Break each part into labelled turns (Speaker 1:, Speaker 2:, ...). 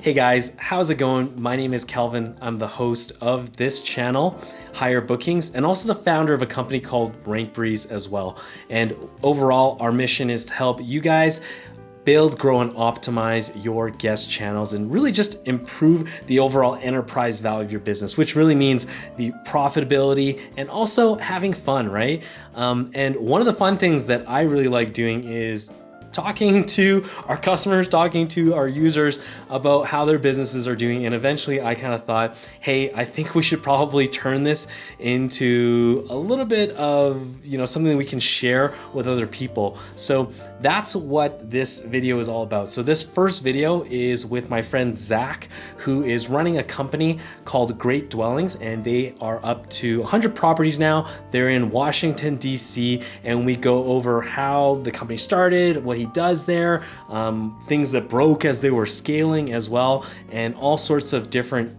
Speaker 1: Hey guys, how's it going? My name is Kelvin. I'm the host of this channel, Higher Bookings, and also the founder of a company called Rank Breeze as well. And overall, our mission is to help you guys build, grow, and optimize your guest channels and really just improve the overall enterprise value of your business, which really means the profitability and also having fun, right? And one of the fun things that I really like doing is talking to our customers, talking to our users about how their businesses are doing. And eventually I kind of thought, hey, I think we should probably turn this into a little bit of, something that we can share with other people. So that's what this video is all about. So this first video is with my friend Zac, who is running a company called Great Dwellings, and they are up to 100 properties now. They're in Washington, DC, and we go over how the company started, what he does there, things that broke as they were scaling as well, and all sorts of different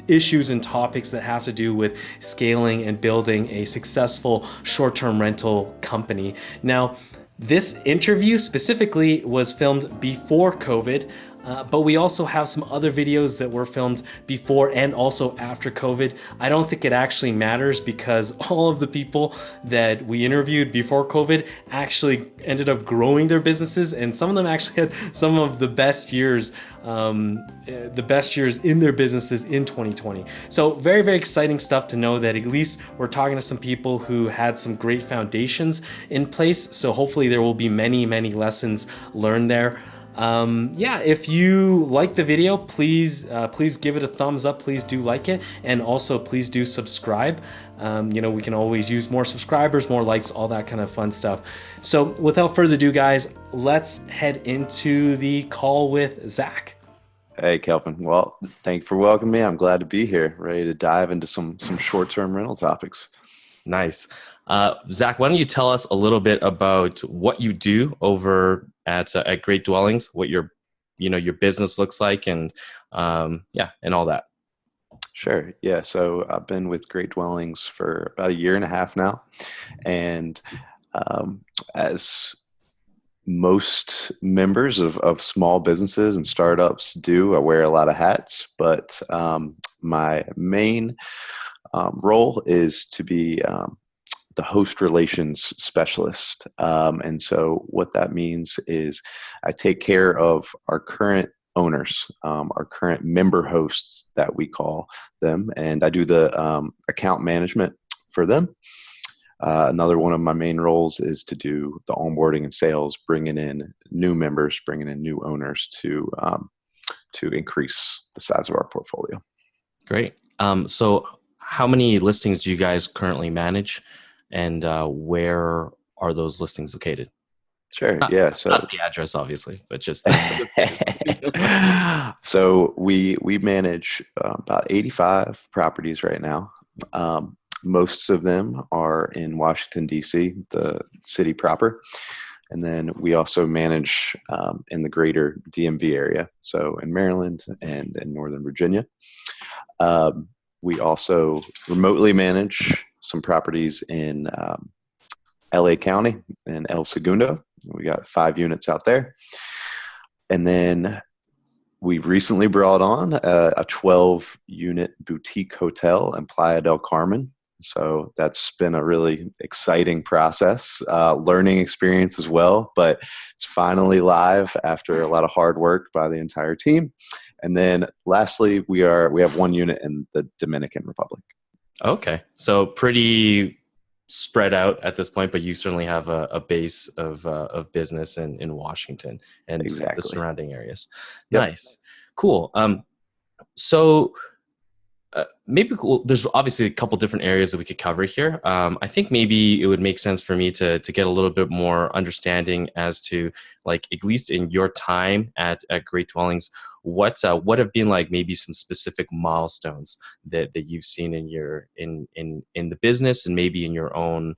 Speaker 1: issues and topics that have to do with scaling and building a successful short-term rental company. Now, this interview specifically was filmed before COVID, but we also have some other videos that were filmed before and also after COVID. I don't think it actually matters because all of the people that we interviewed before COVID actually ended up growing their businesses, and some of them actually had some of the best years in their businesses in 2020. So very, very exciting stuff to know that at least we're talking to some people who had some great foundations in place. So hopefully there will be many, many lessons learned there. If you like the video, please give it a thumbs up. Please do like it. And also please do subscribe. We can always use more subscribers, more likes, all that kind of fun stuff. So without further ado, guys, let's head into the call with Zac.
Speaker 2: Hey, Kelvin. Well, thank you for welcoming me. I'm glad to be here, ready to dive into some short-term rental topics.
Speaker 1: Nice. Zac, why don't you tell us a little bit about what you do over at Great Dwellings, what your business looks like, and all that.
Speaker 2: Sure. Yeah. So I've been with Great Dwellings for about a year and a half now, and as most members of small businesses and startups do, I wear a lot of hats, but my main role is to be the host relations specialist. And so what that means is I take care of our current owners, our current member hosts that we call them, and I do the account management for them. Another one of my main roles is to do the onboarding and sales, bringing in new members, bringing in new owners to increase the size of our portfolio.
Speaker 1: Great. So how many listings do you guys currently manage, and where are those listings located?
Speaker 2: Sure.
Speaker 1: Not the address, obviously, but just
Speaker 2: So we manage about 85 properties right now. Most of them are in Washington, D.C., the city proper. And then we also manage in the greater DMV area, so in Maryland and in Northern Virginia. We also remotely manage some properties in LA County and El Segundo. We got 5 units out there. And then we recently brought on a 12-unit boutique hotel in Playa del Carmen. So that's been a really exciting process, learning experience as well, but it's finally live after a lot of hard work by the entire team. And then lastly, we have 1 unit in the Dominican Republic. Okay.
Speaker 1: So pretty spread out at this point, but you certainly have a base of business in Washington and
Speaker 2: Exactly.
Speaker 1: the surrounding areas.
Speaker 2: Yep.
Speaker 1: Nice. Cool. So there's obviously a couple different areas that we could cover here. I think maybe it would make sense for me to get a little bit more understanding as to, like, at least in your time at Great Dwellings, what have been like maybe some specific milestones that you've seen in the business and maybe in your own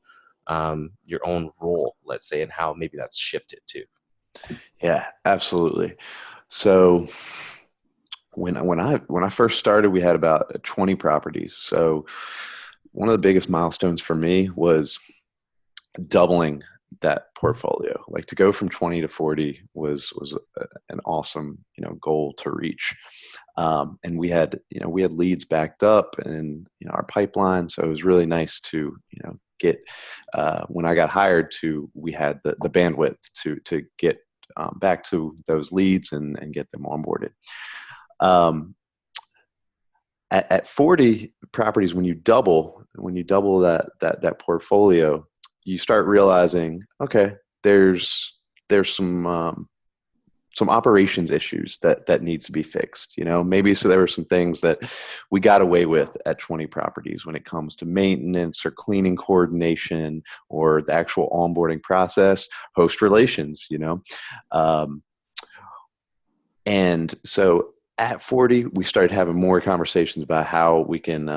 Speaker 1: role, let's say, and how maybe that's shifted too.
Speaker 2: Yeah, absolutely. So when I first started, we had about 20 properties. So one of the biggest milestones for me was doubling that portfolio. Like to go from 20 to 40 was an awesome, goal to reach. And we had leads backed up in, our pipeline. So it was really nice to, get, when I got hired we had the bandwidth to get back to those leads and get them onboarded. At 40 properties, when you double that portfolio, you start realizing, okay, there's some operations issues that needs to be fixed. Maybe so there were some things that we got away with at 20 properties when it comes to maintenance or cleaning coordination or the actual onboarding process, host relations. And so at 40, we started having more conversations about how we can,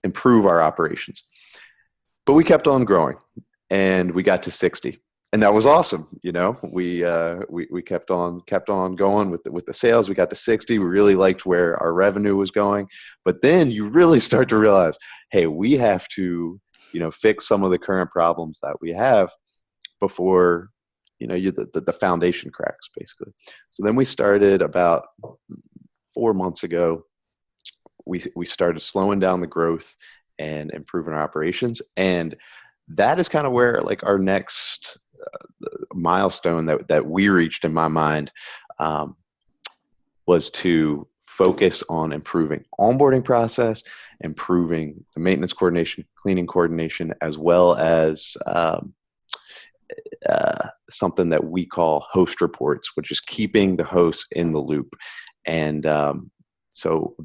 Speaker 2: improve our operations. But we kept on growing, and we got to 60, and that was awesome. We kept on going with the sales. We got to 60. We really liked where our revenue was going. But then you really start to realize, hey, we have to, fix some of the current problems that we have before the foundation cracks, basically. So then we started about 4 months ago. We started slowing down the growth and improving our operations, and that is kind of where like our next milestone that we reached in my mind was to focus on improving onboarding process, improving the maintenance coordination, cleaning coordination, as well as something that we call host reports, which is keeping the host in the loop. And so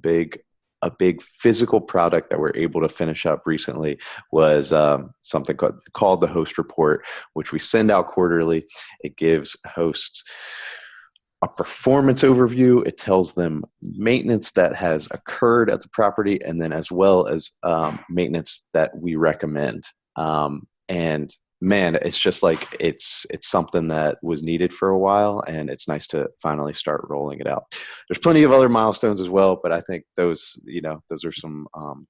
Speaker 2: a big physical product that we're able to finish up recently was something called the host report, which we send out quarterly. It gives hosts a performance overview. It tells them maintenance that has occurred at the property, and then as well as maintenance that we recommend. And man, it's just like it's something that was needed for a while, and it's nice to finally start rolling it out. There's plenty of other milestones as well, but I think those are some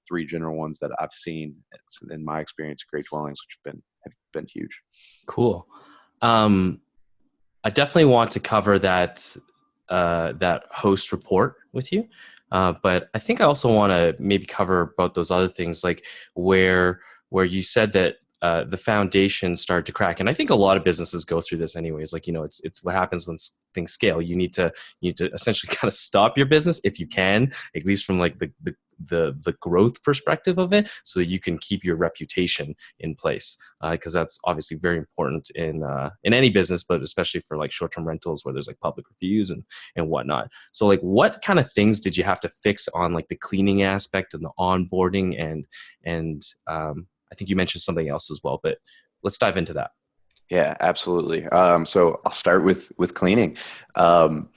Speaker 2: 3 general ones that I've seen in my experience at Great Dwellings, which have been huge.
Speaker 1: Cool. I definitely want to cover that host report with you, but I think I also want to maybe cover about those other things, like where you said that the foundation started to crack. And I think a lot of businesses go through this anyways. Like, it's what happens when things scale. You need to essentially kind of stop your business if you can, at least from like the growth perspective of it, so that you can keep your reputation in place. Because that's obviously very important in any business, but especially for like short-term rentals where there's like public reviews and whatnot. So like, what kind of things did you have to fix on like the cleaning aspect and the onboarding and I think you mentioned something else as well, but let's dive into that.
Speaker 2: Yeah, absolutely. So I'll start with cleaning. When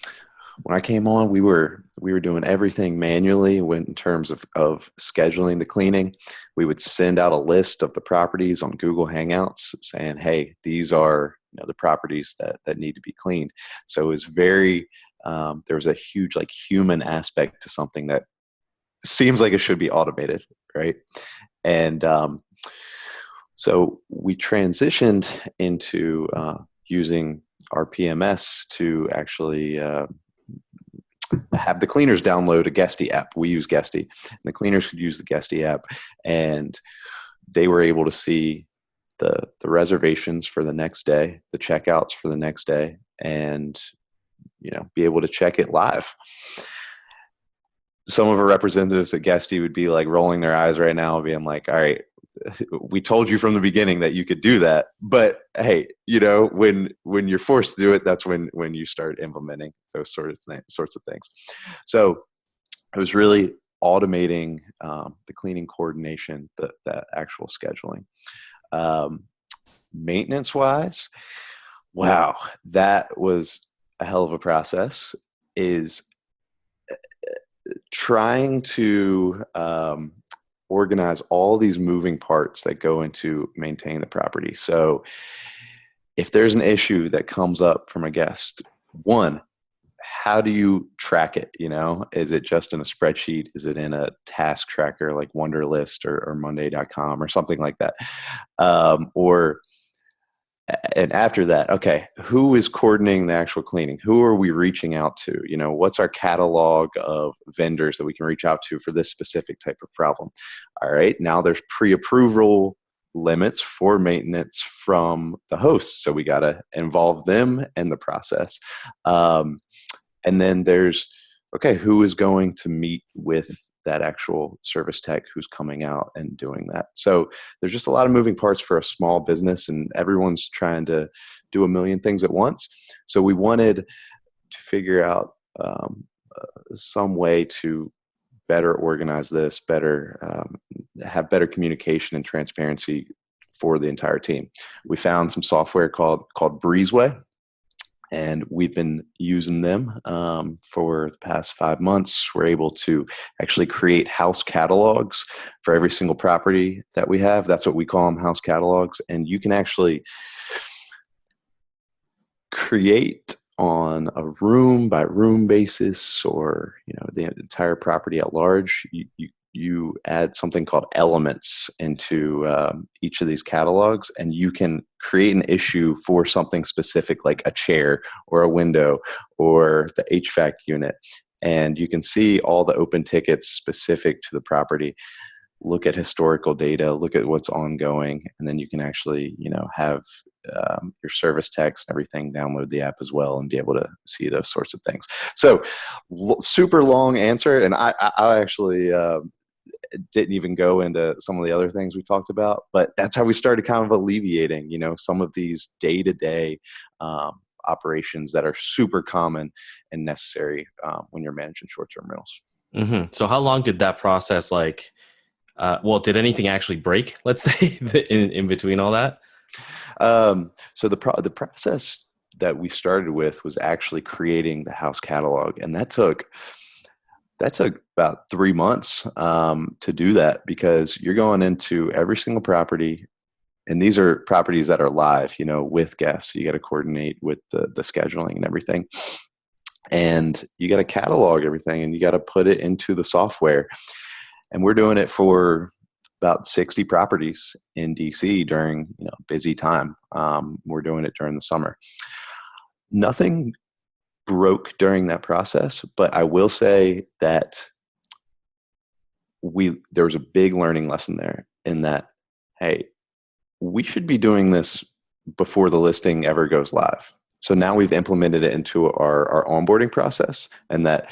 Speaker 2: I came on, we were doing everything manually in terms of scheduling the cleaning. We would send out a list of the properties on Google Hangouts saying, hey, these are the properties that need to be cleaned. So it was very, there was a huge like human aspect to something that seems like it should be automated, right? And so we transitioned into using our PMS to actually have the cleaners download a Guesty app. We use Guesty. And the cleaners could use the Guesty app, and they were able to see the reservations for the next day, the checkouts for the next day, and be able to check it live. Some of our representatives at Guesty would be like rolling their eyes right now, being like, all right, we told you from the beginning that you could do that, but hey, when you're forced to do it, that's when you start implementing those sorts of things. So it was really automating the cleaning coordination, that actual scheduling. Maintenance wise, wow, that was a hell of a process. Is trying to organize all these moving parts that go into maintain the property. So if there's an issue that comes up from a guest, one, how do you track it? Is it just in a spreadsheet? Is it in a task tracker like Wunderlist or Monday.com or something like that? Or And after that, okay, who is coordinating the actual cleaning? Who are we reaching out to? What's our catalog of vendors that we can reach out to for this specific type of problem? All right, now there's pre-approval limits for maintenance from the hosts, so we got to involve them in the process. And then there's, okay, who is going to meet with that actual service tech who's coming out and doing that? So there's just a lot of moving parts for a small business, and everyone's trying to do a million things at once. So we wanted to figure out some way to better organize this, have better communication and transparency for the entire team. We found some software called Breezeway, and we've been using them for the past 5 months. We're able to actually create house catalogs for every single property that we have. That's what we call them, house catalogs. And you can actually create on a room by room basis, or the entire property at large. You add something called elements into each of these catalogs, and you can create an issue for something specific, like a chair or a window or the HVAC unit. And you can see all the open tickets specific to the property, look at historical data, look at what's ongoing, and then you can actually, have your service techs and everything download the app as well and be able to see those sorts of things. So super long answer. And I actually didn't even go into some of the other things we talked about, but that's how we started kind of alleviating, some of these day-to-day operations that are super common and necessary when you're managing short-term rentals.
Speaker 1: Mm-hmm. So how long did that process did anything actually break, let's say, in between all that?
Speaker 2: So the process that we started with was actually creating the house catalog, and that took about 3 months to do that, because you're going into every single property, and these are properties that are live, with guests. You got to coordinate with the scheduling and everything, and you got to catalog everything, and you got to put it into the software. And we're doing it for about 60 properties in DC during busy time. We're doing it during the summer. Nothing broke during that process, but I will say that there was a big learning lesson there, in that, hey, we should be doing this before the listing ever goes live. So now we've implemented it into our onboarding process, and that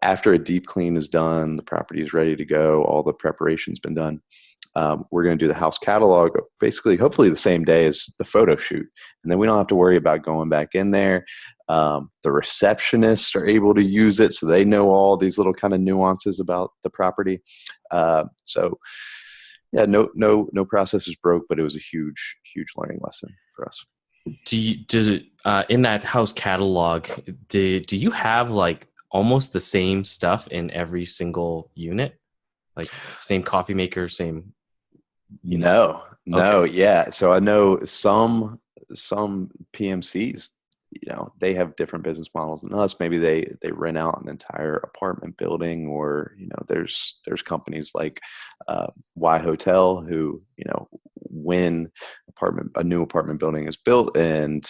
Speaker 2: after a deep clean is done, the property is ready to go, all the preparation's been done, we're going to do the house catalog basically, hopefully the same day as the photo shoot. And then we don't have to worry about going back in there. The receptionists are able to use it, so they know all these little kind of nuances about the property. So yeah, no processes broke, but it was a huge learning lesson for us.
Speaker 1: In that house catalog, do you have almost the same stuff in every single unit? Like same coffee maker, same?
Speaker 2: No.
Speaker 1: Okay.
Speaker 2: Yeah. So I know some PMCs, they have different business models than us. Maybe they rent out an entire apartment building, or, there's companies like Y Hotel who, when a new apartment building is built and,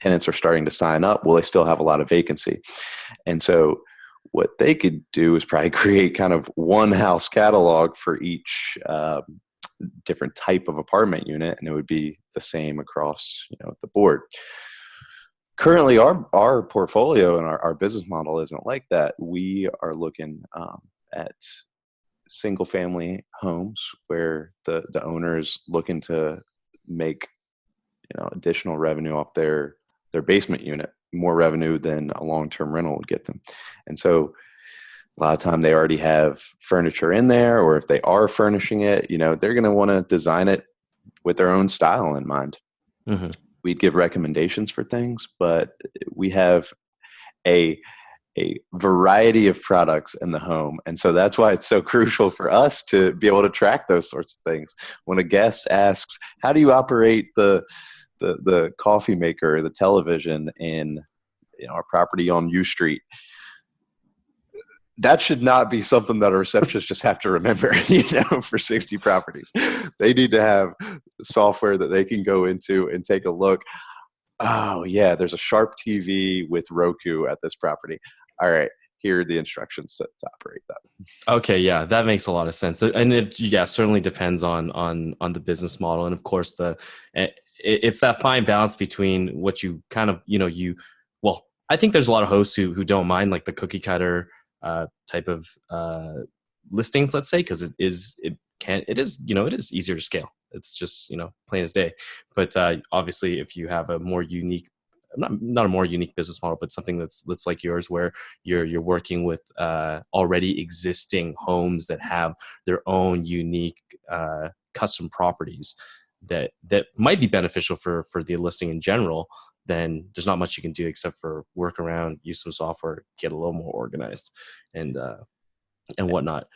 Speaker 2: tenants are starting to sign up, well, they still have a lot of vacancy. And so what they could do is probably create kind of one house catalog for each different type of apartment unit, and it would be the same across the board. Currently, our portfolio and our business model isn't like that. We are looking at single family homes where the owner is looking to make additional revenue off their basement unit, more revenue than a long-term rental would get them. And so a lot of time they already have furniture in there, or if they are furnishing it, they're going to want to design it with their own style in mind. Mm-hmm. We'd give recommendations for things, but we have a variety of products in the home. And so that's why it's so crucial for us to be able to track those sorts of things. When a guest asks, how do you operate the coffee maker or the television in our property on U Street? that should not be something that a receptionist just have to remember, for 60 properties. They need to have software that they can go into and take a look. Oh, yeah, there's a Sharp TV with Roku at this property. All right, here are the instructions to operate that.
Speaker 1: Okay, yeah, that makes a lot of sense, and it certainly depends on the business model, and of course it's that fine balance between what you kind of well, I think there's a lot of hosts who don't mind like the cookie cutter type of listings, let's say, because it is easier to scale. It's just plain as day. But obviously, if you have a more unique, not a more unique business model, but something that's like yours, where you're working with already existing homes that have their own unique custom properties that might be beneficial for the listing in general, then there's not much you can do except for work around, use some software, get a little more organized, and whatnot,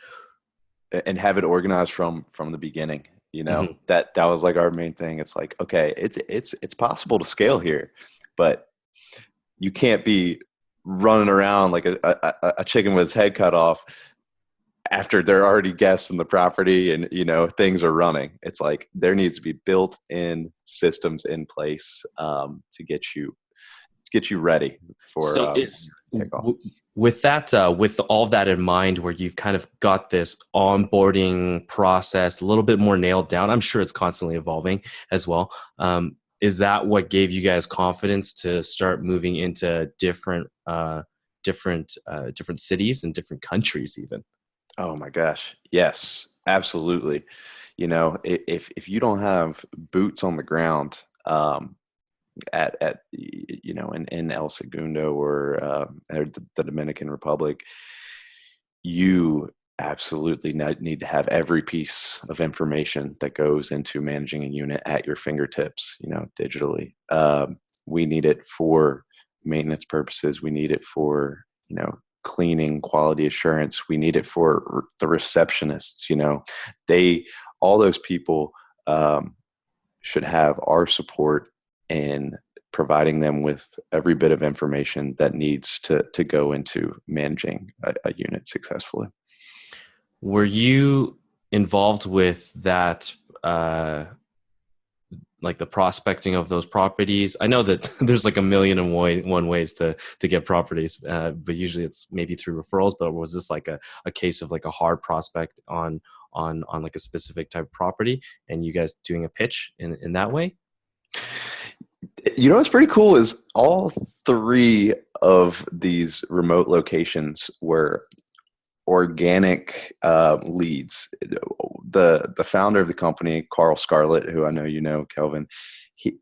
Speaker 2: and have it organized from the beginning.
Speaker 1: Mm-hmm.
Speaker 2: That was like our main thing. It's like, okay, it's possible to scale here, but you can't be running around like a chicken with its head cut off after there are already guests in the property and things are running. It's like there needs to be built-in systems in place to get you ready for kickoff.
Speaker 1: With that, with all of that in mind, where you've kind of got this onboarding process a little bit more nailed down, I'm sure it's constantly evolving as well. Is that what gave you guys confidence to start moving into different cities and different countries even?
Speaker 2: Oh my gosh. Yes, absolutely. If you don't have boots on the ground, at in El Segundo or the Dominican Republic, you absolutely need to have every piece of information that goes into managing a unit at your fingertips, digitally. We need it for maintenance purposes. We need it for, cleaning, quality assurance. We need it for the receptionists. All those people should have our support in providing them with every bit of information that needs to go into managing a unit successfully.
Speaker 1: Were you involved with that, like the prospecting of those properties? I know that there's like a million and one ways to get properties, but usually it's maybe through referrals. But was this like a case of like a hard prospect on like a specific type of property, and you guys doing a pitch in that way?
Speaker 2: What's pretty cool is all three of these remote locations were organic leads. The founder of the company, Carl Scarlett, who I know, Kelvin, he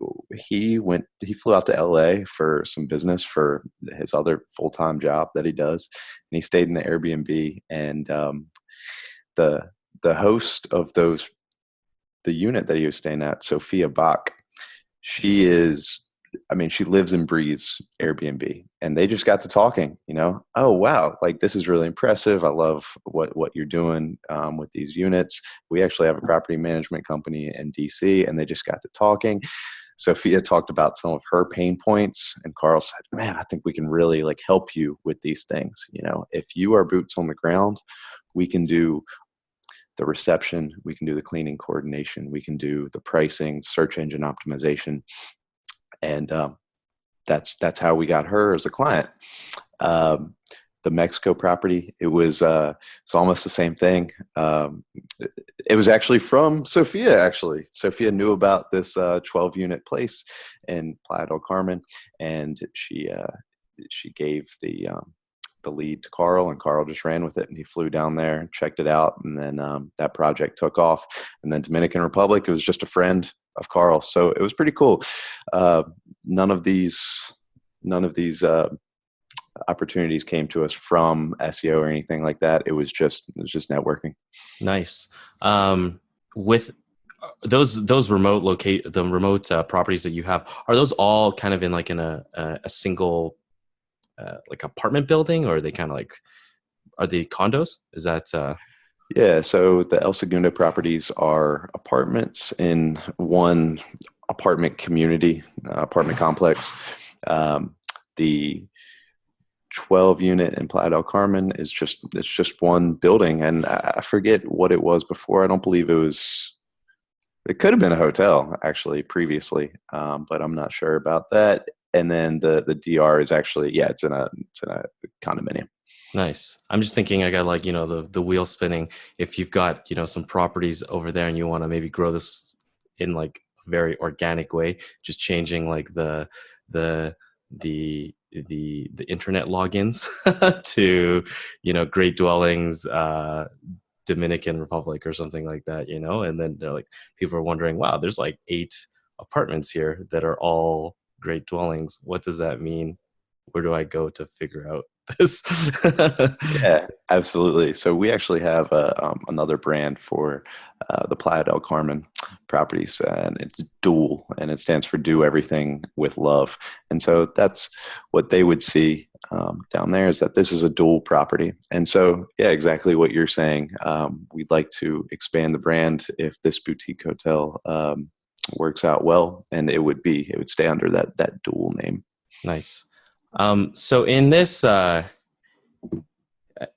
Speaker 2: flew out to LA for some business for his other full-time job that he does, and he stayed in the Airbnb. And the host of the unit that he was staying at, Sophia Bach, she lives and breathes Airbnb, and they just got to talking, oh, wow, like this is really impressive. I love what you're doing with these units. We actually have a property management company in DC, and they just got to talking. Sophia talked about some of her pain points, and Carl said, man, I think we can really like help you with these things. If you are boots on the ground, we can do the reception, we can do the cleaning coordination, we can do the pricing, search engine optimization. And that's how we got her as a client. The Mexico property, it's almost the same thing. It was actually from Sophia. Actually, Sophia knew about this 12-unit place in Playa del Carmen, and she gave the lead to Carl, and Carl just ran with it, and he flew down there and checked it out, and then that project took off. And then Dominican Republic, it was just a friend of Carl, so it was pretty cool. None of these opportunities came to us from SEO or anything like that. It was just networking.
Speaker 1: Nice. With those remote properties that you have, are those all kind of in a single like apartment building, or are they kind of like, are they condos? Is that
Speaker 2: Yeah, so the El Segundo properties are apartments in one apartment community, apartment complex. The 12 unit in Playa del Carmen is it's just one building, and I forget what it was before. I don't believe it could have been a hotel actually previously, but I'm not sure about that. And then the DR is actually, yeah, it's in a condominium.
Speaker 1: Nice. I'm just thinking, I got like, the wheel spinning. If you've got, some properties over there and you want to maybe grow this in like a very organic way, just changing like the internet logins to, Great Dwellings, Dominican Republic or something like that, and then they're like, people are wondering, wow, there's like 8 apartments here that are all Great Dwellings. What does that mean? Where do I go to figure out this?
Speaker 2: Yeah, absolutely. So we actually have another brand for the Playa del Carmen properties, and it's Dual, and it stands for Do Everything with Love. And so that's what they would see down there, is that this is a dual property. And so, yeah, exactly what you're saying. We'd like to expand the brand if this boutique hotel works out well, and it would stay under that Dual name.
Speaker 1: Nice. So in this, in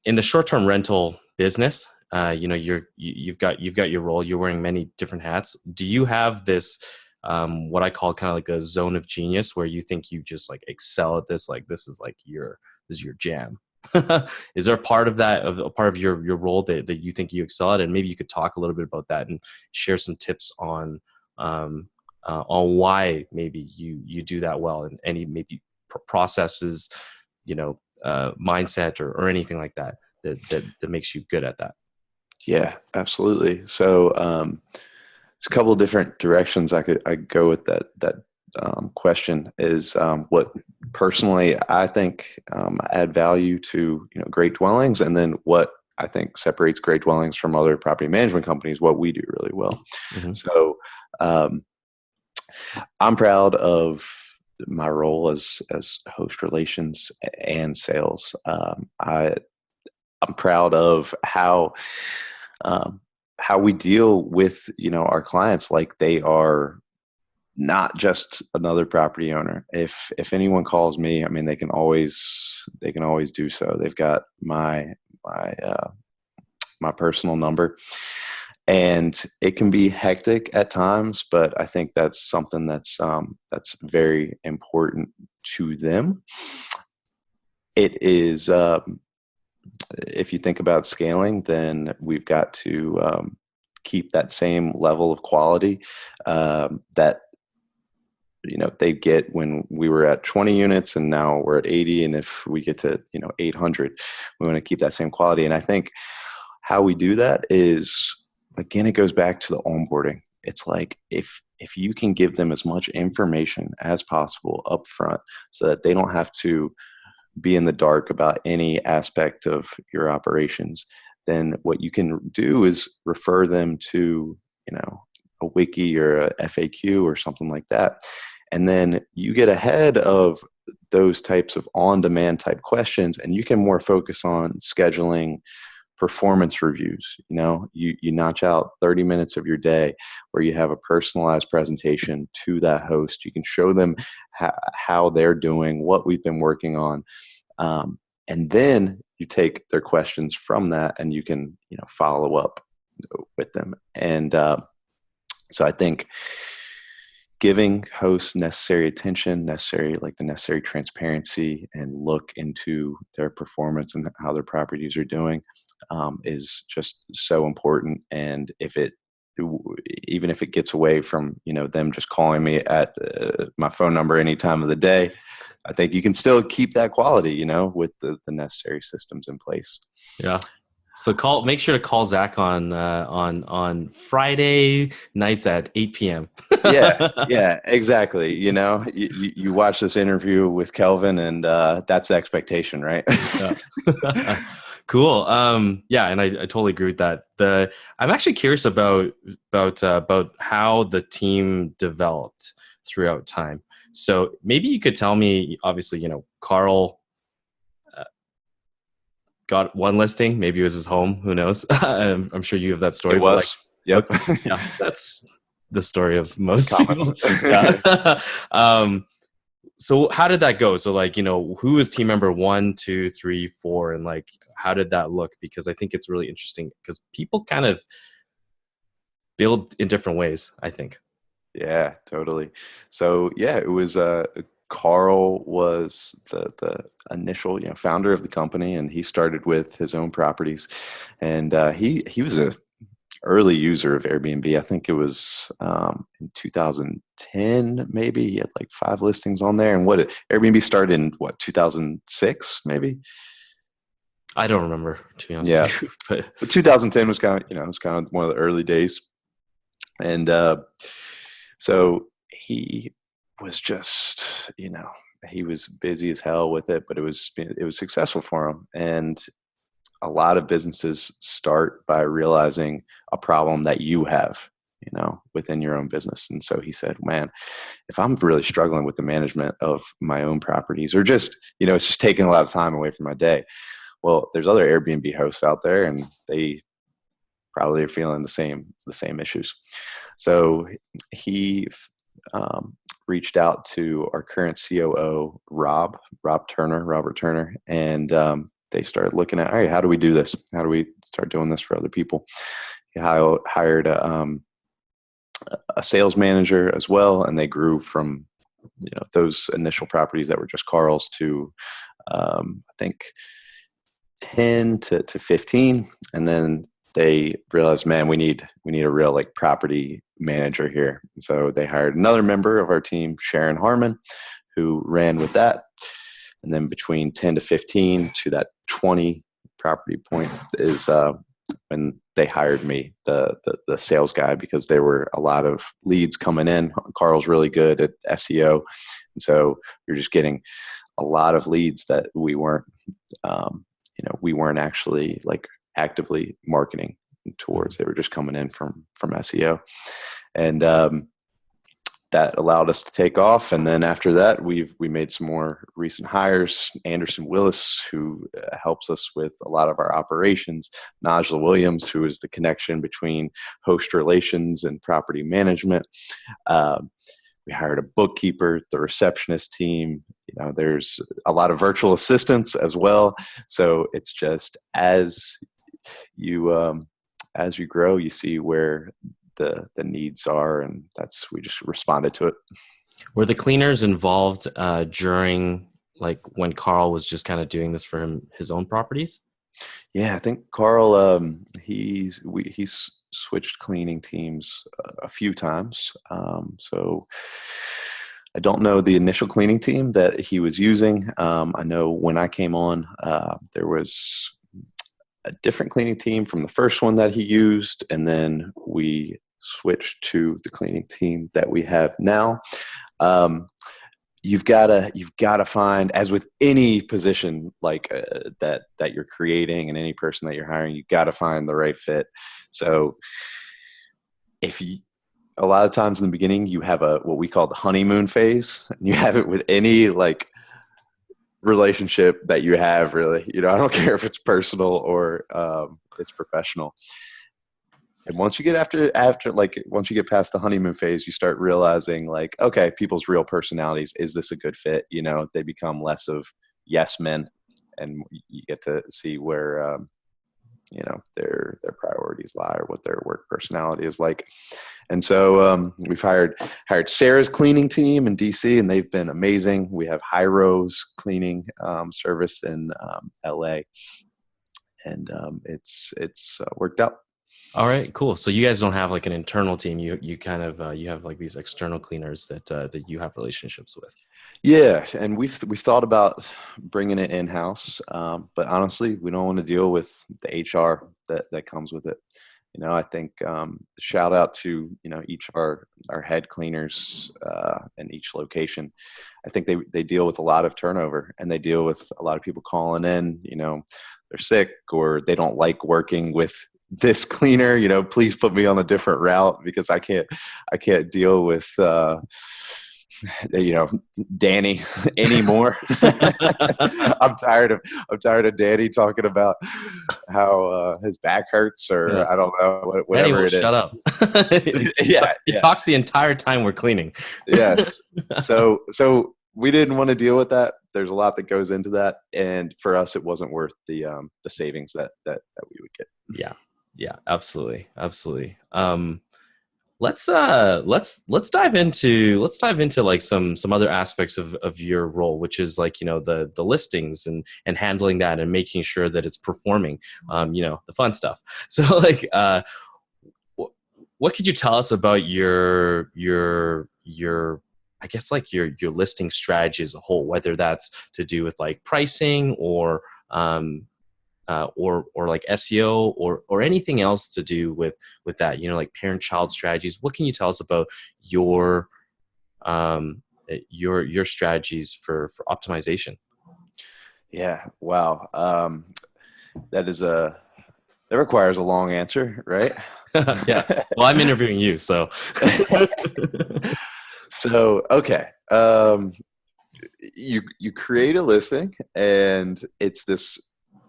Speaker 1: the short-term rental business, you've got your role. You're wearing many different hats. Do you have this, what I call kind of like a zone of genius, where you think you just like excel at this? Like this is your jam. Is there a part of that, a part of your role that you think you excel at? And maybe you could talk a little bit about that and share some tips on why maybe you do that well, and any maybe processes, mindset or anything like that makes you good at that.
Speaker 2: Yeah, absolutely. So it's a couple of different directions I go with that question. Is what personally I think add value to Great Dwellings, and then what I think separates Great Dwellings from other property management companies, what we do really well. Mm-hmm. So I'm proud of my role as host relations and sales. I'm proud of how we deal with our clients like they are not just another property owner. If anyone calls me, I mean, they can always do so. They've got my personal number. And it can be hectic at times, but I think that's something that's very important to them. It is, if you think about scaling, then we've got to keep that same level of quality that they get when we were at 20 units, and now we're at 80. And if we get to 800, we want to keep that same quality. And I think how we do that is, again, it goes back to the onboarding. It's like if you can give them as much information as possible up front, so that they don't have to be in the dark about any aspect of your operations, then what you can do is refer them to a wiki or a FAQ or something like that. And then you get ahead of those types of on-demand type questions, and you can more focus on scheduling performance reviews. You notch out 30 minutes of your day where you have a personalized presentation to that host. You can show them how they're doing, what we've been working on. And then you take their questions from that, and you can, follow up with them. And so I think giving hosts necessary attention, the necessary transparency, and look into their performance and how their properties are doing is just so important. And even if it gets away from them just calling me at my phone number any time of the day, I think you can still keep that quality, with the necessary systems in place.
Speaker 1: Yeah. So make sure to call Zac on Friday nights at 8 p.m.
Speaker 2: Yeah, exactly. You watch this interview with Kelvin, and that's the expectation, right?
Speaker 1: Yeah. Cool. Yeah, and I totally agree with that. I'm actually curious about how the team developed throughout time. So maybe you could tell me. Obviously, Carl got one listing. Maybe it was his home. Who knows? I'm sure you have that story.
Speaker 2: It was. Yep.
Speaker 1: Yeah, that's the story of most people. Yeah.
Speaker 3: So how did that go? So like, who was team member 1, 2, 3, 4, and like, how did that look? Because I think it's really interesting because people kind of build in different ways, I think.
Speaker 2: Yeah, totally. So yeah, it was Carl was the initial founder of the company, and he started with his own properties, and he was a early user of Airbnb. I think it was in 2010, maybe. He had like 5 listings on there, and Airbnb started in 2006, maybe.
Speaker 3: I don't remember, to be honest.
Speaker 2: Yeah,
Speaker 3: with you, but
Speaker 2: 2010 was kind of one of the early days. And so he was just, he was busy as hell with it, but it was successful for him. And a lot of businesses start by realizing a problem that you have, within your own business. And so he said, man, if I'm really struggling with the management of my own properties, or just, it's just taking a lot of time away from my day. Well, there's other Airbnb hosts out there, and they probably are feeling the same issues. So he reached out to our current COO, Robert Turner, and they started looking at, all right, how do we do this? How do we start doing this for other people? He hired a sales manager as well, and they grew from those initial properties that were just Carl's to I think 10 to 15, and then they realized, man, we need a real like property manager here. And so they hired another member of our team, Sharon Harmon, who ran with that. And then between 10 to 15 to that 20 property point is when they hired me, the sales guy, because there were a lot of leads coming in. Carl's really good at SEO. And so you're just getting a lot of leads that we weren't actually like actively marketing towards. They were just coming in from SEO, and that allowed us to take off. And then after that, we made some more recent hires. Anderson Willis, who helps us with a lot of our operations. Najla Williams, who is the connection between host relations and property management. We hired a bookkeeper, the receptionist team. There's a lot of virtual assistants as well. So it's just as you grow, you see where the needs are, and we just responded to it.
Speaker 3: Were the cleaners involved during like when Carl was just kind of doing this for his own properties?
Speaker 2: Yeah, I think Carl he's switched cleaning teams a few times. So I don't know the initial cleaning team that he was using. I know when I came on, there was a different cleaning team from the first one that he used, and then we switched to the cleaning team that we have now. You've got to find, as with any position like that you're creating, and any person that you're hiring, you've got to find the right fit. So a lot of times in the beginning, you have what we call the honeymoon phase, and you have it with any like relationship that you have, really. I don't care if it's personal or it's professional. And once you get once you get past the honeymoon phase, you start realizing like, okay, people's real personalities, is this a good fit? They become less of yes men, and you get to see where their priorities lie, or what their work personality is like. And so we've hired Sarah's cleaning team in DC, and they've been amazing. We have High Rose cleaning service in LA, and it's worked out.
Speaker 3: All right, cool. So you guys don't have like an internal team. You kind of you have like these external cleaners that you have relationships with.
Speaker 2: Yeah, and we've thought about bringing it in house, but honestly, we don't want to deal with the HR that comes with it. I think shout out to each of our head cleaners in each location. I think they deal with a lot of turnover, and they deal with a lot of people calling in. They're sick, or they don't like working with this cleaner. Please put me on a different route, because I can't deal with Danny anymore. I'm tired of Danny talking about how his back hurts, or I don't know, whatever
Speaker 3: Danny,
Speaker 2: it is.
Speaker 3: Shut up.
Speaker 2: Yeah,
Speaker 3: he talks the entire time we're cleaning.
Speaker 2: Yes. So we didn't want to deal with that. There's a lot that goes into that, and for us, it wasn't worth the savings that we would get.
Speaker 3: Yeah, absolutely. Let's dive into like some other aspects of your role, which is like, the listings and handling that and making sure that it's performing, the fun stuff. So like, what could you tell us about your I guess like your listing strategy as a whole, whether that's to do with like pricing or like SEO or anything else to do with that, like parent-child strategies. What can you tell us about your strategies for optimization?
Speaker 2: Yeah. Wow. That requires a long answer, right?
Speaker 3: Yeah. Well, I'm interviewing you, so.
Speaker 2: So, okay. You create a listing, and it's this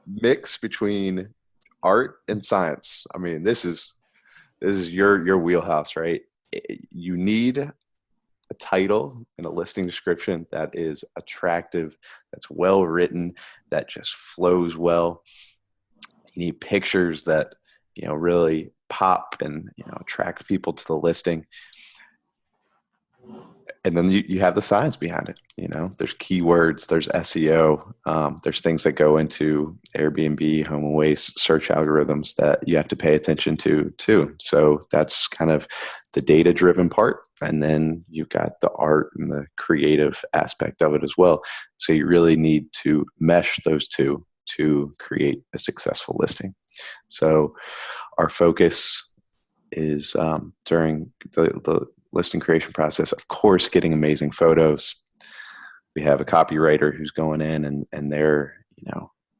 Speaker 2: mix between art and science. I mean, this is your wheelhouse, right? You need a title and a listing description that is attractive, that's well written, that just flows well. You need pictures that really pop and attract people to the listing. And then you have the science behind it. There's keywords, there's SEO, there's things that go into Airbnb, home away search algorithms that you have to pay attention to too. So that's kind of the data-driven part. And then you've got the art and the creative aspect of it as well. So you really need to mesh those two to create a successful listing. So our focus is during the listing creation process, of course, getting amazing photos. We have a copywriter who's going in and they're,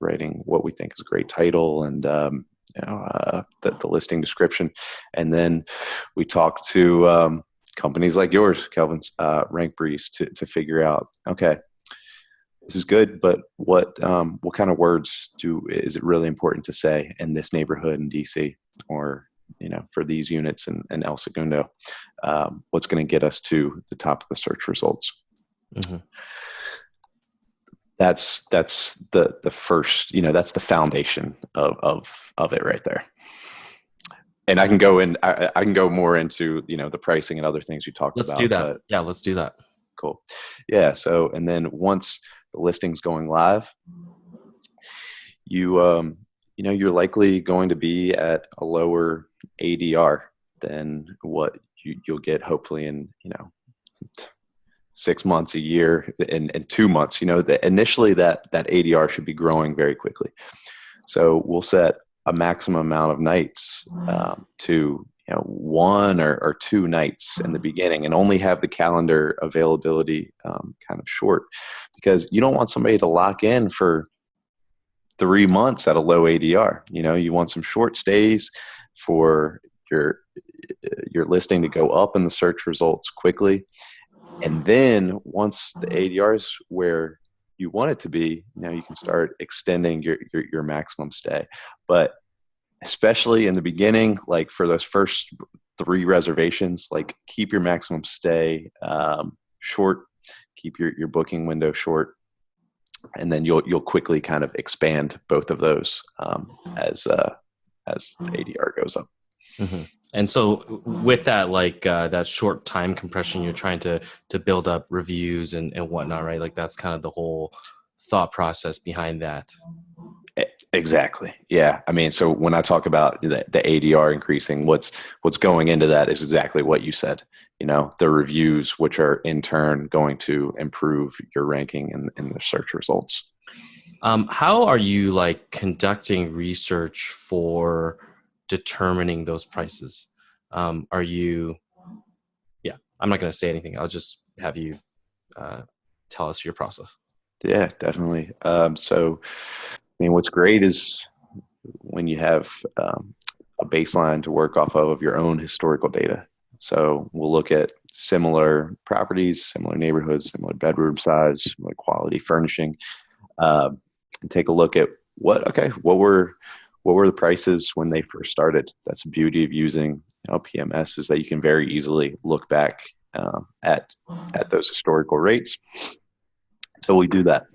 Speaker 2: writing what we think is a great title and, the listing description. And then we talk to companies like yours, Kelvin's, RankBreeze, to figure out, okay, this is good, but what kind of words is it really important to say in this neighborhood in DC, or for these units in El Segundo, what's going to get us to the top of the search results? Mm-hmm. That's the first, that's the foundation of it right there. And I can go more into, the pricing and other things you talked about.
Speaker 3: Let's do that. Yeah, let's do that.
Speaker 2: Cool. Yeah. So, and then once the listing's going live, you're likely going to be at a lower ADR than what you'll get hopefully in 6 months, a year, and 2 months. Initially that ADR should be growing very quickly. So we'll set a maximum amount of nights to 1 or 2 nights in the beginning, and only have the calendar availability kind of short, because you don't want somebody to lock in for 3 months at a low ADR. You want some short stays for your listing to go up in the search results quickly. And then once the ADR is where you want it to be, you can start extending your maximum stay. But especially in the beginning, like for those first 3 reservations, like keep your maximum stay short, keep your booking window short. And then you'll quickly kind of expand both of those as the ADR goes up.
Speaker 3: Mm-hmm. And so with that, like that short time compression, you're trying to build up reviews and whatnot, right? Like that's kind of the whole thought process behind that.
Speaker 2: Exactly. Yeah. I mean, so when I talk about the ADR increasing, what's going into that is exactly what you said. The reviews, which are in turn going to improve your ranking in the search results.
Speaker 3: How are you like conducting research for determining those prices? Are you? Yeah, I'm not going to say anything. I'll just have you tell us your process.
Speaker 2: Yeah, definitely. So, I mean, what's great is when you have a baseline to work off of your own historical data. So we'll look at similar properties, similar neighborhoods, similar bedroom size, similar quality furnishing, and take a look at what were the prices when they first started. That's the beauty of using PMS, is that you can very easily look back at those historical rates So we do that.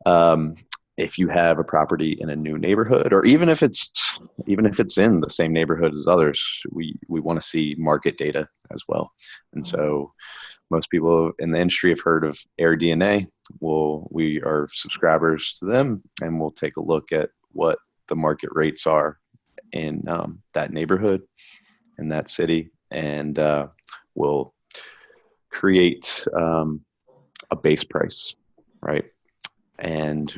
Speaker 2: Um, if you have a property in a new neighborhood, or even if it's in the same neighborhood as others, we want to see market data as well. And so most people in the industry have heard of AirDNA. We are subscribers to them, and we'll take a look at what the market rates are in that neighborhood, in that city, and we'll create a base price, right? And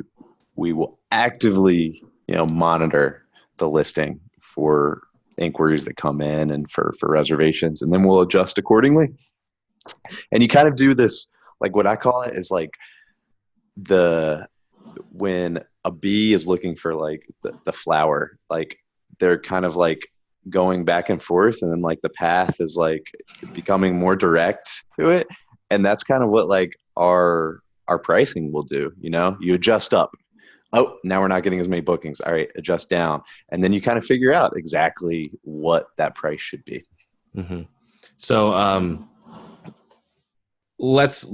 Speaker 2: we will actively, monitor the listing for inquiries that come in and for reservations, and then we'll adjust accordingly. And you kind of do this, like what I call it is like when a bee is looking for like the flower, like they're kind of like going back and forth, and then like the path is like becoming more direct to it. And that's kind of what like our pricing will do. You adjust up. Oh, now we're not getting as many bookings. All right, adjust down. And then you kind of figure out exactly what that price should be.
Speaker 3: Mm-hmm. So let's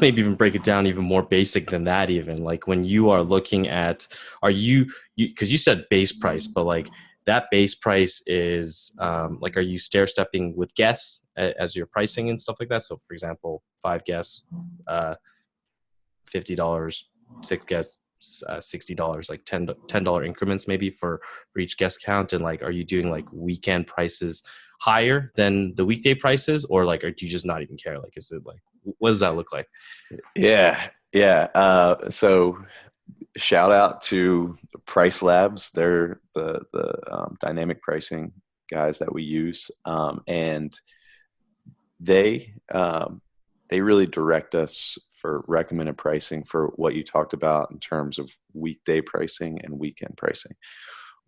Speaker 3: maybe even break it down even more basic than that. Even like when you are looking at, because you said base price, but like that base price is like, are you stair stepping with guests as your pricing and stuff like that? So for example, 5 guests, $50, 6 guests, $60, like $10 increments maybe for each guest count. And like, are you doing like weekend prices higher than the weekday prices, or like, or do you just not even care? Like, is it like, what does that look like?
Speaker 2: Yeah. So shout out to Price Labs. They're the dynamic pricing guys that we use, and they really direct us for recommended pricing for what you talked about in terms of weekday pricing and weekend pricing.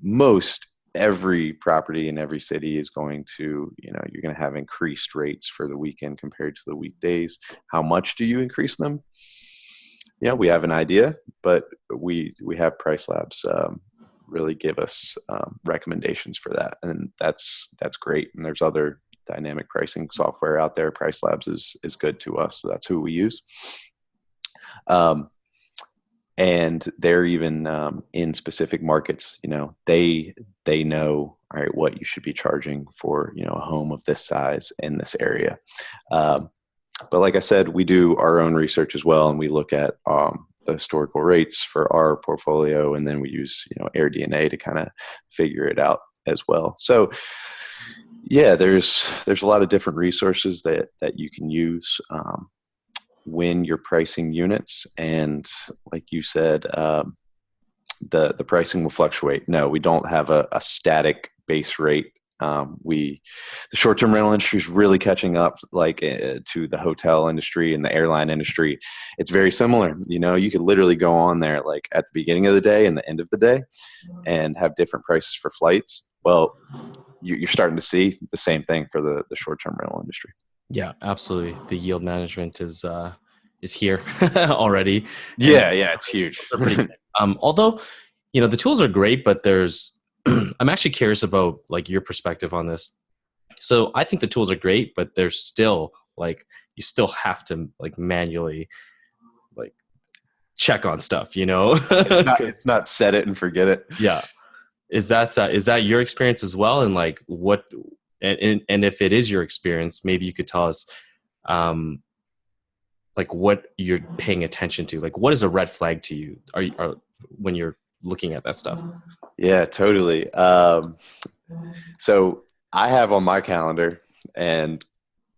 Speaker 2: Most every property in every city is going to, you're going to have increased rates for the weekend compared to the weekdays. How much do you increase them? We have an idea, but we have Price Labs really give us recommendations for that, and that's great. And there's other dynamic pricing software out there. Price Labs is good to us, so that's who we use. And they're even in specific markets. They know, all right, what you should be charging for a home of this size in this area. But like I said, we do our own research as well, and we look at the historical rates for our portfolio, and then we use AirDNA to kind of figure it out as well. So yeah, there's a lot of different resources that you can use when you're pricing units, and like you said, the pricing will fluctuate. No, we don't have a static base rate. The short-term rental industry is really catching up to the hotel industry and the airline industry. It's very similar. You could literally go on there like at the beginning of the day and the end of the day and have different prices for flights. Well, you're starting to see the same thing for the short-term rental industry.
Speaker 3: Yeah, absolutely. The yield management is here already.
Speaker 2: Yeah, it's huge.
Speaker 3: Are pretty good. Although, the tools are great, but I'm actually curious about like your perspective on this. So I think the tools are great, but there's still like, you still have to like manually like check on stuff,
Speaker 2: It's not set it and forget it.
Speaker 3: Yeah. Is that your experience as well? And like what, and if it is your experience, maybe you could tell us, like what you're paying attention to, like what is a red flag to you when you're looking at that stuff?
Speaker 2: Yeah, totally. So I have on my calendar, and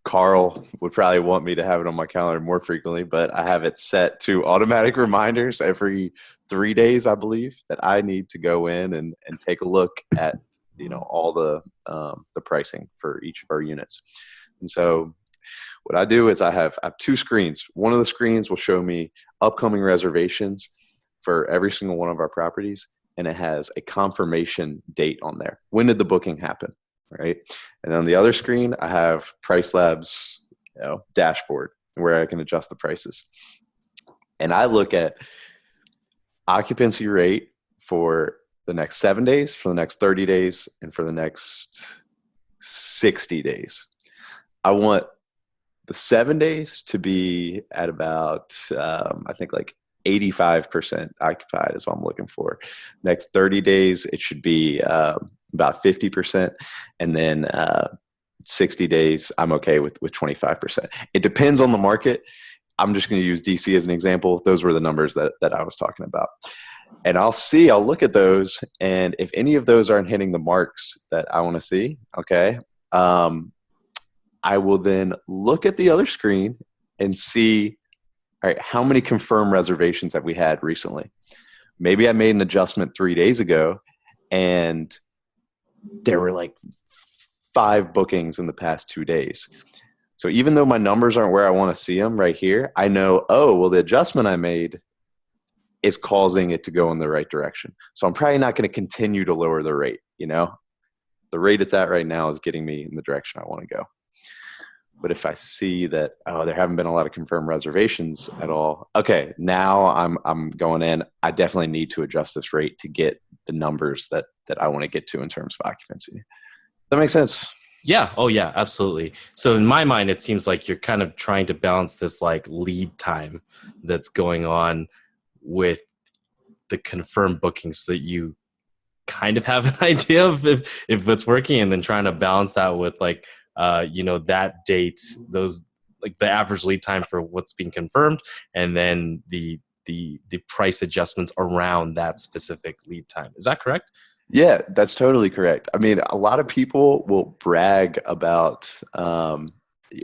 Speaker 2: Carl would probably want me to have it on my calendar more frequently, but I have it set to automatic reminders every 3 days, I believe, that I need to go in and take a look at, all the pricing for each of our units. And so what I do is I have 2 screens. One of the screens will show me upcoming reservations for every single one of our properties, and it has a confirmation date on there. When did the booking happen? Right. And on the other screen, I have Price Labs, dashboard where I can adjust the prices. And I look at occupancy rate for the next 7 days, for the next 30 days, and for the next 60 days. I want the 7 days to be at about, I think like 85% occupied is what I'm looking for. Next 30 days, it should be about 50%. And then 60 days, I'm okay with 25%. It depends on the market. I'm just going to use DC as an example. Those were the numbers that I was talking about. And I'll look at those. And if any of those aren't hitting the marks that I want to see, okay, I will then look at the other screen and see, all right, how many confirmed reservations have we had recently? Maybe I made an adjustment 3 days ago and there were like 5 bookings in the past 2 days. So even though my numbers aren't where I want to see them right here, I know, oh, well, the adjustment I made is causing it to go in the right direction. So I'm probably not going to continue to lower the rate. The rate it's at right now is getting me in the direction I want to go. But if I see that, oh, there haven't been a lot of confirmed reservations at all, okay, now I'm going in. I definitely need to adjust this rate to get the numbers that I want to get to in terms of occupancy. Does that make sense?
Speaker 3: Yeah. Oh, yeah, absolutely. So in my mind, it seems like you're kind of trying to balance this like lead time that's going on with the confirmed bookings so that you kind of have an idea of if it's working, and then trying to balance that with like, that date, those like the average lead time for what's being confirmed, and then the price adjustments around that specific lead time. Is that correct?
Speaker 2: Yeah, that's totally correct. I mean, a lot of people will brag about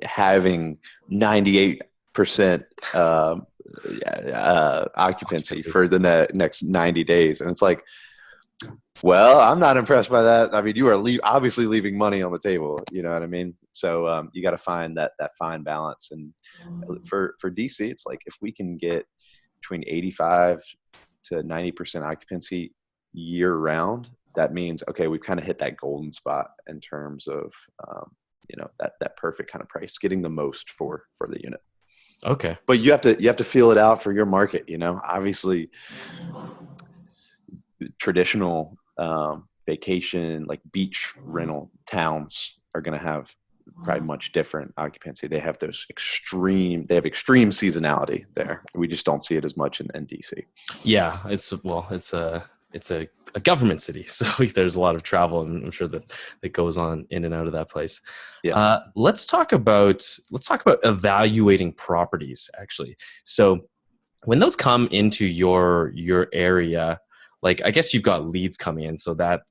Speaker 2: having 98% occupancy for the next 90 days. And it's like, well, I'm not impressed by that. I mean, you are obviously leaving money on the table. You know what I mean? So you got to find that fine balance. And for DC, it's like if we can get between 85 to 90% occupancy year round, that means, okay, we've kind of hit that golden spot in terms of, that perfect kind of price, getting the most for the unit.
Speaker 3: Okay.
Speaker 2: But you have to feel it out for your market. Obviously traditional vacation, like beach rental towns are going to have probably much different occupancy. They have extreme seasonality there. We just don't see it as much in DC.
Speaker 3: Yeah, it's a government city, so there's a lot of travel, and I'm sure that goes on in and out of that place.
Speaker 2: Yeah.
Speaker 3: Let's talk about evaluating properties, actually. So when those come into your area, like I guess you've got leads coming in, so that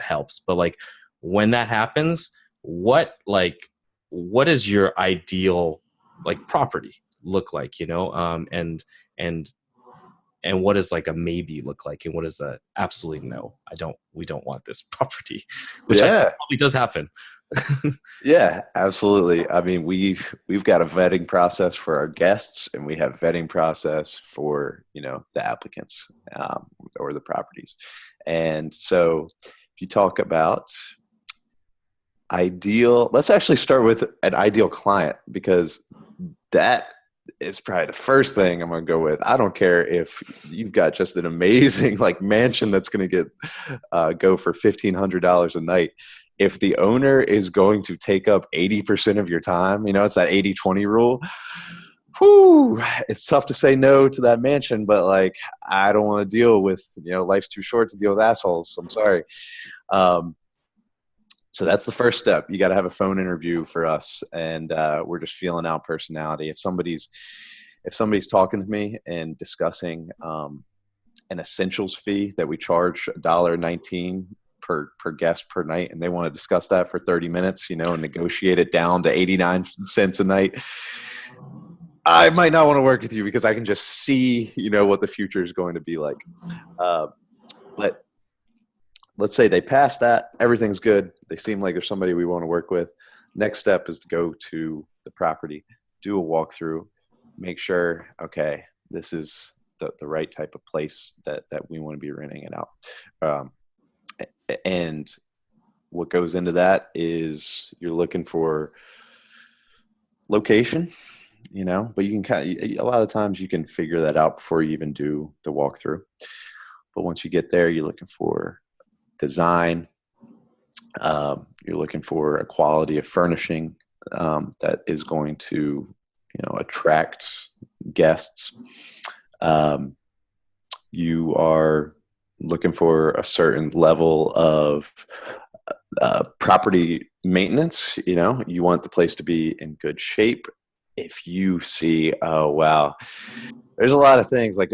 Speaker 3: helps. But like when that happens, what does your ideal like property look like? And what does like a maybe look like, and what is a absolutely no? We don't want this property, which probably does happen.
Speaker 2: Yeah, absolutely. I mean, we've got a vetting process for our guests, and we have vetting process for the applicants or the properties. And so, if you talk about ideal, let's actually start with an ideal client, because that is probably the first thing I'm going to go with. I don't care if you've got just an amazing like mansion that's going to get go for $1,500 a night. If the owner is going to take up 80% of your time, it's that 80-20 rule. Whew, it's tough to say no to that mansion, but like, I don't want to deal with, life's too short to deal with assholes. I'm sorry. So that's the first step. You got to have a phone interview for us, and we're just feeling out personality. If somebody's talking to me and discussing an essentials fee that we charge $1.19 per guest per night, and they want to discuss that for 30 minutes, and negotiate it down to 89 cents a night, I might not want to work with you, because I can just see, what the future is going to be like. But let's say they pass that, everything's good. They seem like they're somebody we want to work with. Next step is to go to the property, do a walkthrough, make sure, okay, this is the right type of place that we want to be renting it out. And what goes into that is you're looking for location, but you can a lot of times you can figure that out before you even do the walkthrough. But once you get there, you're looking for design. You're looking for a quality of furnishing, that is going to, attract guests. You are looking for a certain level of property maintenance. You want the place to be in good shape. If you see, oh wow, there's a lot of things like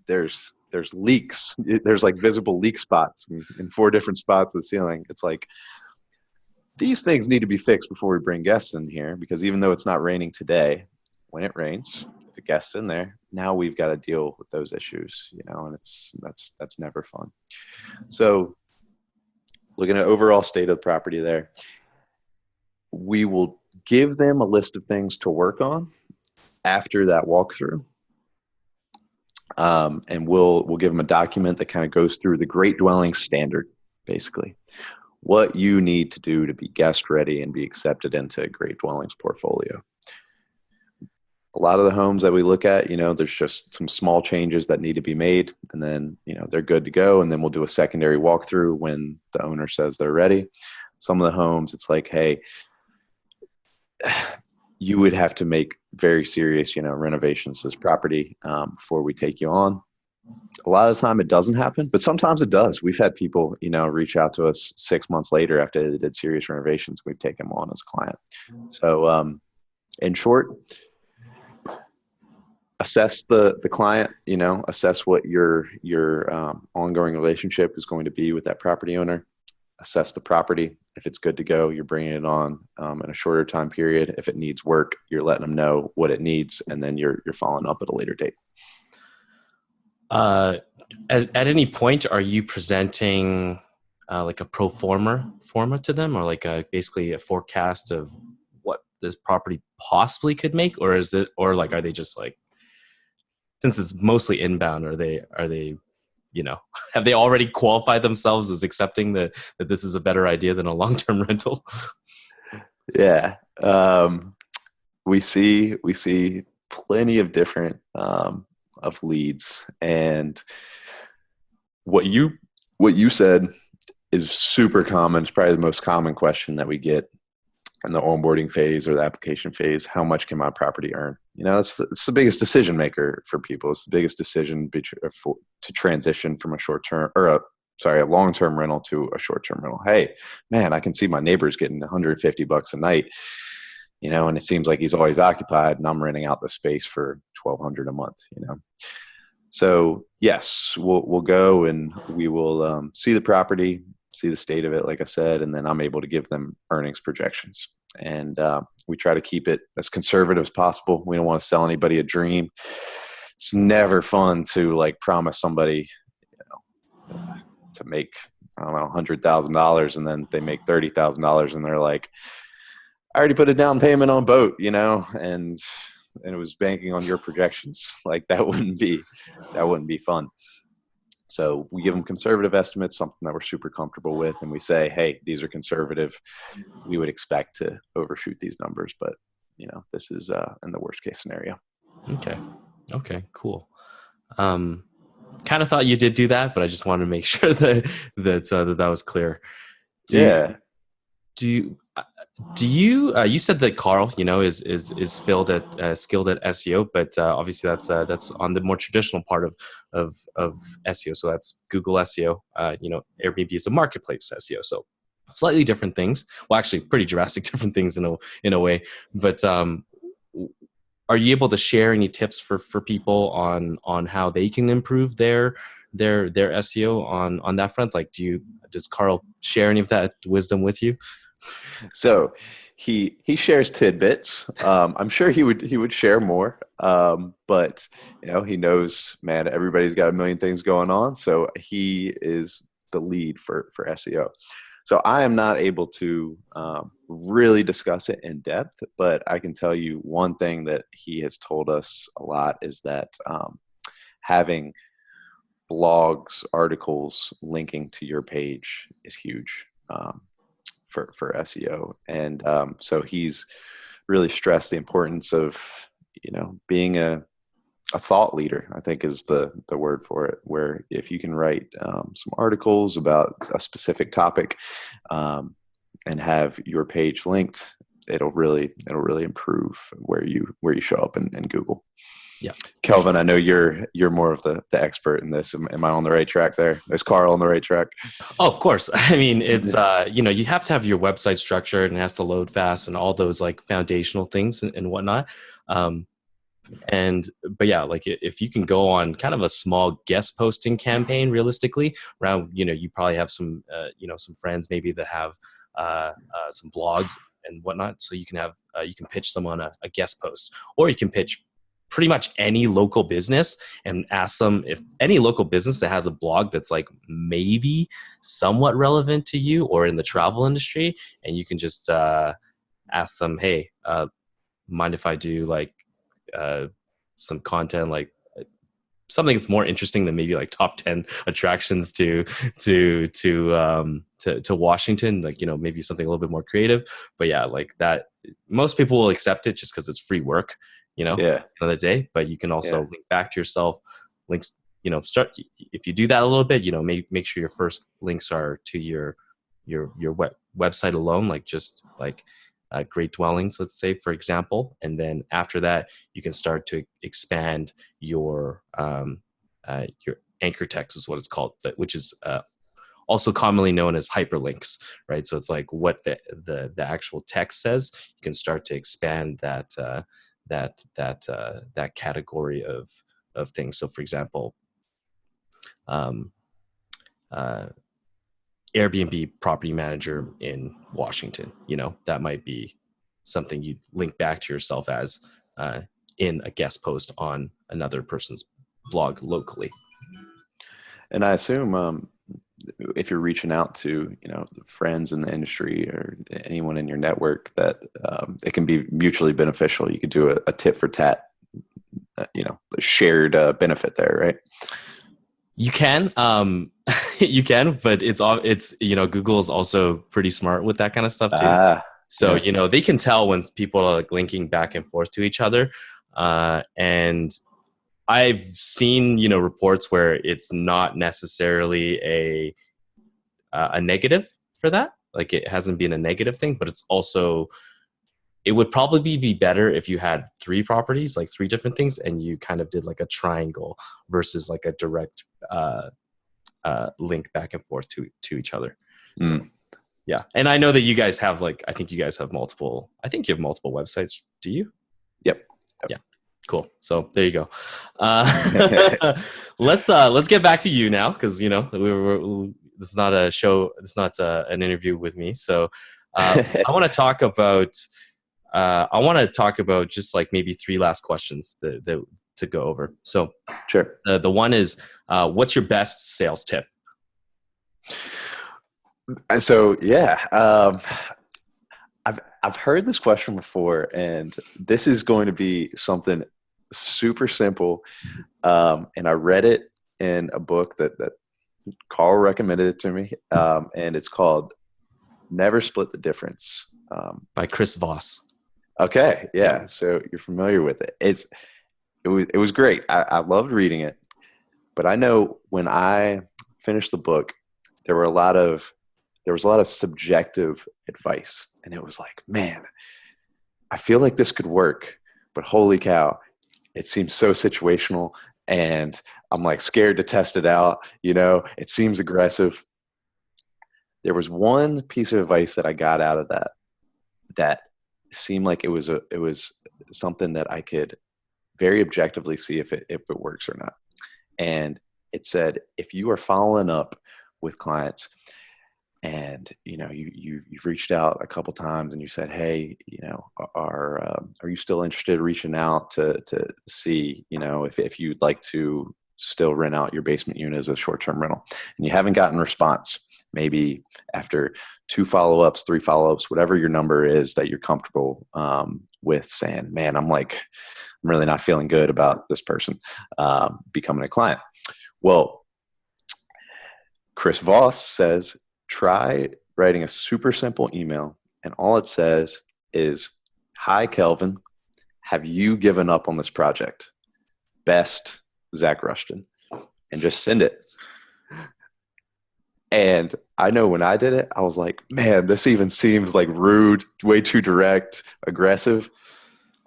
Speaker 2: there's leaks. There's like visible leak spots in 4 different spots of the ceiling. It's like, these things need to be fixed before we bring guests in here, because even though it's not raining today, when it rains, if a guest's in there, now we've got to deal with those issues, and that's never fun. So looking at overall state of the property there, we will give them a list of things to work on after that walkthrough. And we'll give them a document that kind of goes through the Great Dwelling Standard, basically what you need to do to be guest ready and be accepted into a Great Dwellings portfolio. A lot of the homes that we look at, there's just some small changes that need to be made, and then, they're good to go. And then we'll do a secondary walkthrough when the owner says they're ready. Some of the homes, it's like, hey, you would have to make very serious, renovations to this property before we take you on. A lot of the time it doesn't happen, but sometimes it does. We've had people, reach out to us 6 months later after they did serious renovations. We've taken them on as a client. So in short, assess the client, assess what your ongoing relationship is going to be with that property owner. Assess the property. If it's good to go, you're bringing it on in a shorter time period. If it needs work, you're letting them know what it needs, and then you're following up at a later date.
Speaker 3: At any point, are you presenting like a pro forma to them, or like basically a forecast of what this property possibly could make, or is it, or like, are they just like, since it's mostly inbound, are they have they already qualified themselves as accepting that this is a better idea than a long-term rental?
Speaker 2: Yeah. We see plenty of different of leads, and what you said is super common. It's probably the most common question that we get in the onboarding phase or the application phase. How much can my property earn? It's the biggest decision maker for people. It's the biggest decision to transition from a long-term rental to a short-term rental. Hey, man, I can see my neighbor's getting $150 a night, and it seems like he's always occupied, and I'm renting out the space for $1,200 a month, So yes, we'll go and we will see the property, see the state of it, like I said, and then I'm able to give them earnings projections. And we try to keep it as conservative as possible. We don't want to sell anybody a dream. It's never fun to like promise somebody, to make, I don't know, $100,000, and then they make $30,000, and they're like, I already put a down payment on a boat, and it was banking on your projections. Like that wouldn't be fun. So we give them conservative estimates, something that we're super comfortable with, and we say, hey, these are conservative. We would expect to overshoot these numbers, but this is in the worst case scenario.
Speaker 3: Okay, cool. Kind of thought you did do that, but I just wanted to make sure that was clear. Do you said that Carl, is skilled at SEO, but obviously that's on the more traditional part of SEO. So that's Google SEO. Airbnb is a marketplace SEO. So slightly different things. Well, actually, pretty drastic different things in a way. But are you able to share any tips for people on how they can improve their SEO on that front? Like, does Carl share any of that wisdom with you?
Speaker 2: So he shares tidbits. I'm sure he would share more. But he knows, man, everybody's got a million things going on. So he is the lead for SEO. So I am not able to really discuss it in depth, but I can tell you one thing that he has told us a lot is that having blogs, articles linking to your page is huge. For SEO. And so he's really stressed the importance of, being a thought leader, I think is the word for it, where if you can write some articles about a specific topic and have your page linked, it'll really improve where you show up in Google.
Speaker 3: Yeah.
Speaker 2: Kelvin, I know you're more of the expert in this. Am I on the right track there? Is Carl on the right track?
Speaker 3: Oh, of course. I mean, it's you have to have your website structured and it has to load fast and all those like foundational things and whatnot. But yeah, like if you can go on kind of a small guest posting campaign, realistically, around, you probably have some some friends maybe that have some blogs and whatnot, so you can pitch them on a guest post, or you can pitch pretty much any local business and ask them if any local business that has a blog that's like maybe somewhat relevant to you or in the travel industry, and you can just ask them, hey, mind if I do like some content, like something that's more interesting than maybe like top 10 attractions to Washington, like, maybe something a little bit more creative. But yeah, like that, most people will accept it just because it's free work, another day. But you can also link back to yourself, links, start, if you do that a little bit, make sure your first links are to your website alone, like just like great dwellings, let's say, for example. And then after that, you can start to expand your anchor text is what it's called, but which is also commonly known as hyperlinks, right? So it's like what the actual text says. You can start to expand that category of things. So, for example, Airbnb property manager in Washington, that might be something you link back to yourself as in a guest post on another person's blog locally.
Speaker 2: And I assume if you're reaching out to, friends in the industry or anyone in your network, that it can be mutually beneficial. You could do a tit for tat, a shared benefit there, right?
Speaker 3: You can, but it's Google is also pretty smart with that kind of stuff too. So, they can tell when people are like linking back and forth to each other. And I've seen, reports where it's not necessarily a negative for that. Like it hasn't been a negative thing, but it's also, it would probably be better if you had 3 properties, like 3 different things, and you kind of did like a triangle versus like a direct link back and forth to each other. So, yeah. And I know that you guys have I think you have multiple websites. Do you?
Speaker 2: Yep.
Speaker 3: Yeah. Cool. So there you go. Let's get back to you now, because this is not a show. It's not an interview with me. So I want to talk about. I want to talk about just like maybe 3 last questions that to go over. So
Speaker 2: sure.
Speaker 3: The one is, what's your best sales tip?
Speaker 2: And so I've heard this question before, and this is going to be something super simple. And I read it in a book that Carl recommended it to me, and it's called "Never Split the Difference"
Speaker 3: by Chris Voss.
Speaker 2: Okay, yeah. So you're familiar with it. It was great. I loved reading it, but I know when I finished the book, there was a lot of subjective advice, and it was like, man, I feel like this could work, but holy cow, it seems so situational, and I'm like scared to test it out. It seems aggressive. There was one piece of advice that I got out of that seemed like it was something that I could very objectively see if it works or not. And it said, if you are following up with clients and you've reached out a couple times and you said, hey, are you still interested in reaching out to see if you'd like to still rent out your basement unit as a short-term rental, and you haven't gotten a response, maybe after 2 follow-ups, 3 follow-ups, whatever your number is that you're comfortable with saying, man, I'm really not feeling good about this person becoming a client. Well, Chris Voss says, try writing a super simple email, and all it says is, hi, Kelvin, have you given up on this project? Best, Zac Rushton. And just send it. And I know when I did it, I was like, man, this even seems like rude, way too direct, aggressive.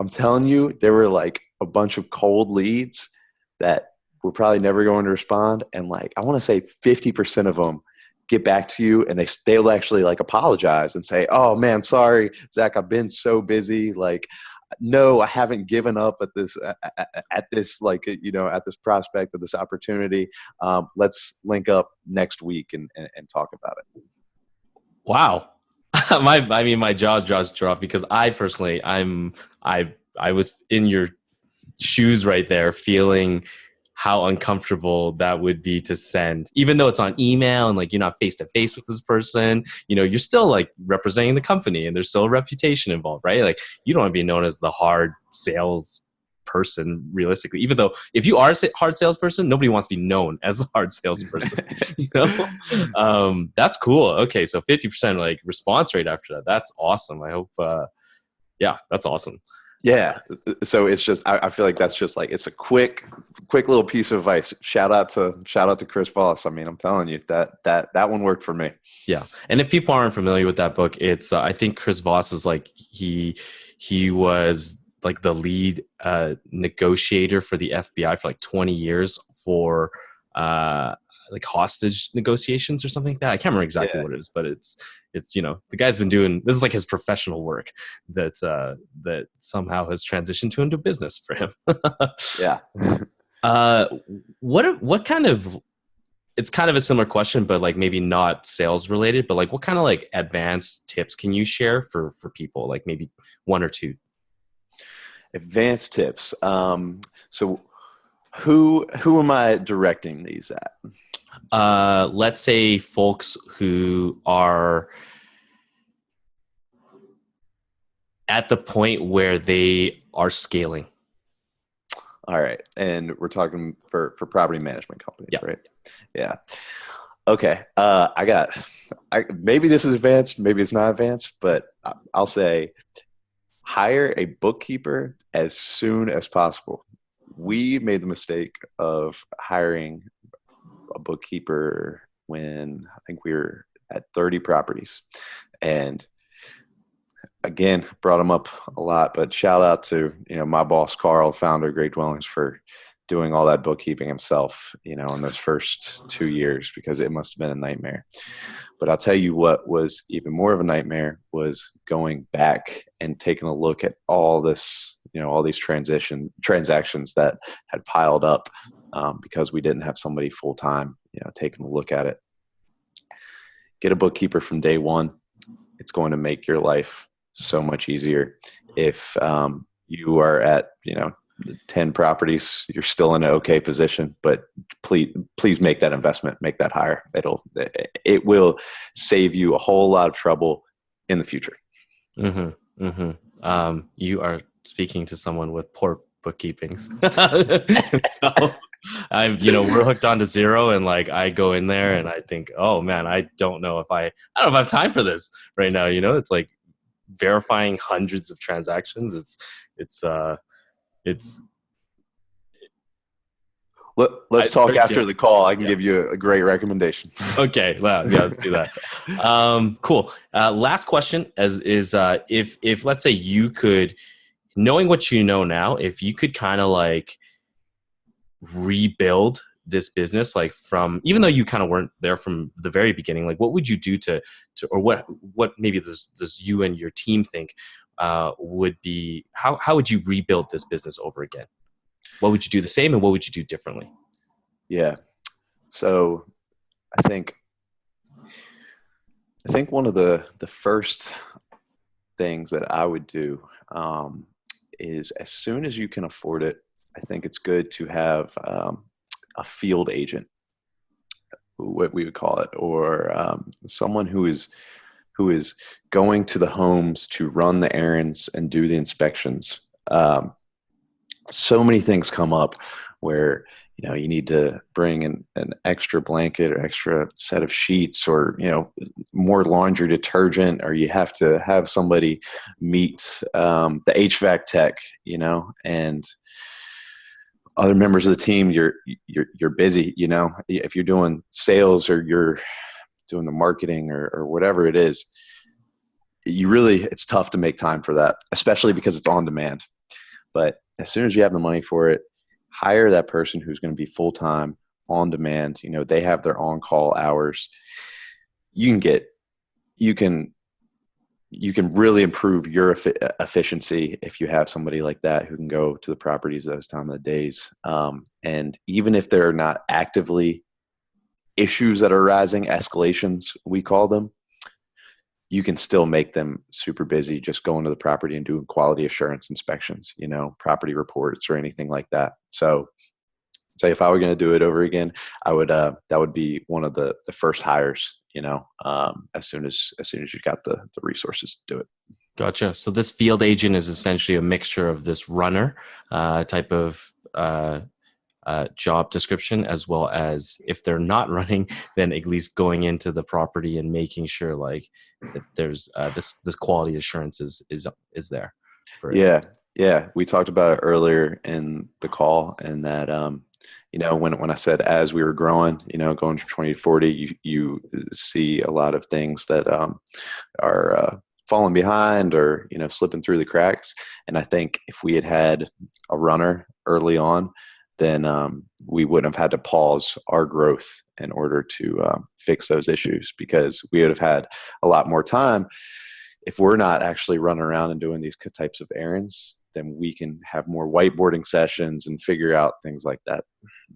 Speaker 2: I'm telling you, there were like a bunch of cold leads that were probably never going to respond. And like, I want to say 50% of them get back to you and they'll actually like apologize and say, oh man, sorry, Zach, I've been so busy. Like, no, I haven't given up at this like, at this prospect of this opportunity. Let's link up next week and talk about it.
Speaker 3: Wow. My jaws drop because I personally, I was in your shoes right there, feeling how uncomfortable that would be to send, even though it's on email and like you're not face to face with this person. You're still like representing the company, and there's still a reputation involved, right? Like you don't want to be known as the hard sales person realistically, even though if you are a hard salesperson, nobody wants to be known as a hard salesperson. That's cool. Okay, so 50% like response rate after that. That's awesome. I hope yeah, that's awesome.
Speaker 2: Yeah. So it's just, I feel like that's just like, it's a quick little piece of advice. Shout out to Chris Voss. I mean, I'm telling you that one worked for me.
Speaker 3: Yeah. And if people aren't familiar with that book, it's, I think Chris Voss is like, he was like the lead negotiator for the FBI for like 20 years for like hostage negotiations or something like that. I can't remember exactly what it is, but it's the guy's been doing, this is like his professional work that somehow has transitioned to into business for him.
Speaker 2: Yeah.
Speaker 3: What kind of, it's kind of a similar question, but like maybe not sales related, but like what kind of like advanced tips can you share for people, like maybe one or two?
Speaker 2: Advanced tips. So who am I directing these at?
Speaker 3: Let's say folks who are at the point where they are scaling.
Speaker 2: All right. And we're talking for property management companies,
Speaker 3: Yeah.
Speaker 2: Right? Yeah. Okay. Maybe this is advanced, maybe it's not advanced, but I'll say hire a bookkeeper as soon as possible. We made the mistake of hiring a bookkeeper when I think we were at 30 properties, and again, brought him up a lot, but shout out to, my boss, Carl, founder of Great Dwellings, for doing all that bookkeeping himself, in those first 2 years, because it must have been a nightmare. But I'll tell you what was even more of a nightmare was going back and taking a look at all this, all these transactions that had piled up because we didn't have somebody full time, taking a look at it. Get a bookkeeper from day one. It's going to make your life so much easier. If you are at 10 properties, you're still in an okay position, but please make that investment, make that hire. It will save you a whole lot of trouble in the future.
Speaker 3: Mm-hmm, mm-hmm. You are speaking to someone with poor bookkeeping. So we're hooked onto Zero, and like I go in there and I think, oh man, I don't know if I have time for this right now. It's like verifying hundreds of transactions.
Speaker 2: Let's talk after the call. I can give you a great recommendation.
Speaker 3: Okay. Well, yeah, let's do that. Cool. Last question is if let's say you could, knowing what you know now, if you could kind of like rebuild this business, like from, even though you kind of weren't there from the very beginning, like what would you do to or what maybe does you and your team think would be, how would you rebuild this business over again? What would you do the same and what would you do differently?
Speaker 2: Yeah. So I think one of the first things that I would do is, as soon as you can afford it, I think it's good to have a field agent, what we would call it, or someone who is going to the homes to run the errands and do the inspections. So many things come up where you need to bring an extra blanket or extra set of sheets, or more laundry detergent, or you have to have somebody meet the HVAC tech, and other members of the team. You're busy, if you're doing sales or you're doing the marketing or whatever it is, it's tough to make time for that, especially because it's on demand. But as soon as you have the money for it, hire that person who's going to be full-time on demand. They have their on-call hours. You can really improve your efficiency if you have somebody like that who can go to the properties those time of the days. And even if they're not actively issues that are rising, escalations, we call them, you can still make them super busy just going to the property and doing quality assurance inspections, property reports or anything like that. So if I were going to do it over again, I would, that would be one of the first hires, as soon as you got the resources to do it.
Speaker 3: Gotcha. So this field agent is essentially a mixture of this runner type of job description, as well as if they're not running, then at least going into the property and making sure like that there's this quality assurance is there.
Speaker 2: Yeah. We talked about it earlier in the call, and that when I said as we were growing, going from 20 to 40, you see a lot of things that are falling behind or slipping through the cracks. And I think if we had a runner early on, then we wouldn't have had to pause our growth in order to fix those issues, because we would have had a lot more time. If we're not actually running around and doing these types of errands, then we can have more whiteboarding sessions and figure out things like that.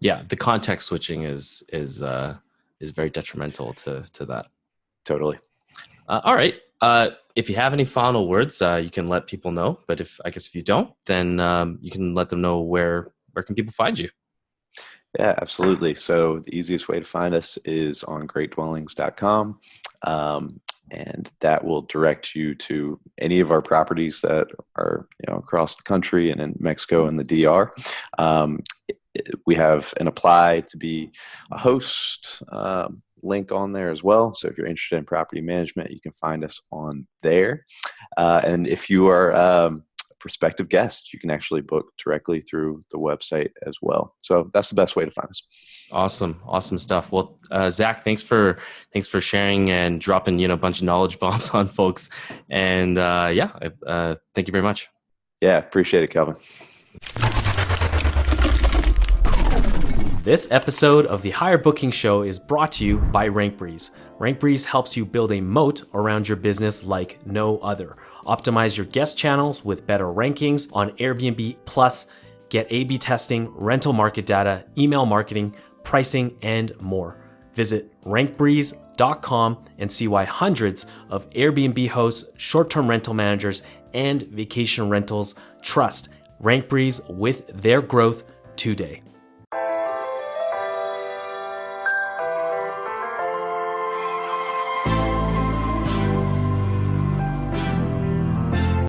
Speaker 3: Yeah, the context switching is very detrimental to that.
Speaker 2: Totally.
Speaker 3: All right. If you have any final words, you can let people know. But if you don't, then you can let them know where can people find you?
Speaker 2: Yeah, absolutely. So the easiest way to find us is on greatdwellings.com. And that will direct you to any of our properties that are across the country and in Mexico and the DR. We have an apply to be a host link on there as well. So if you're interested in property management, you can find us on there. And if you are a prospective guest, you can actually book directly through the website as well. So that's the best way to find us.
Speaker 3: Awesome stuff. Well, Zac, thanks for sharing and dropping a bunch of knowledge bombs on folks. And thank you very much.
Speaker 2: Yeah, appreciate it, Kelvin.
Speaker 1: This episode of the Higher Booking Show is brought to you by RankBreeze. RankBreeze helps you build a moat around your business like no other. Optimize your guest channels with better rankings on Airbnb Plus. Get A/B testing, rental market data, email marketing, pricing, and more. Visit rankbreeze.com and see why hundreds of Airbnb hosts, short-term rental managers, and vacation rentals trust RankBreeze with their growth today.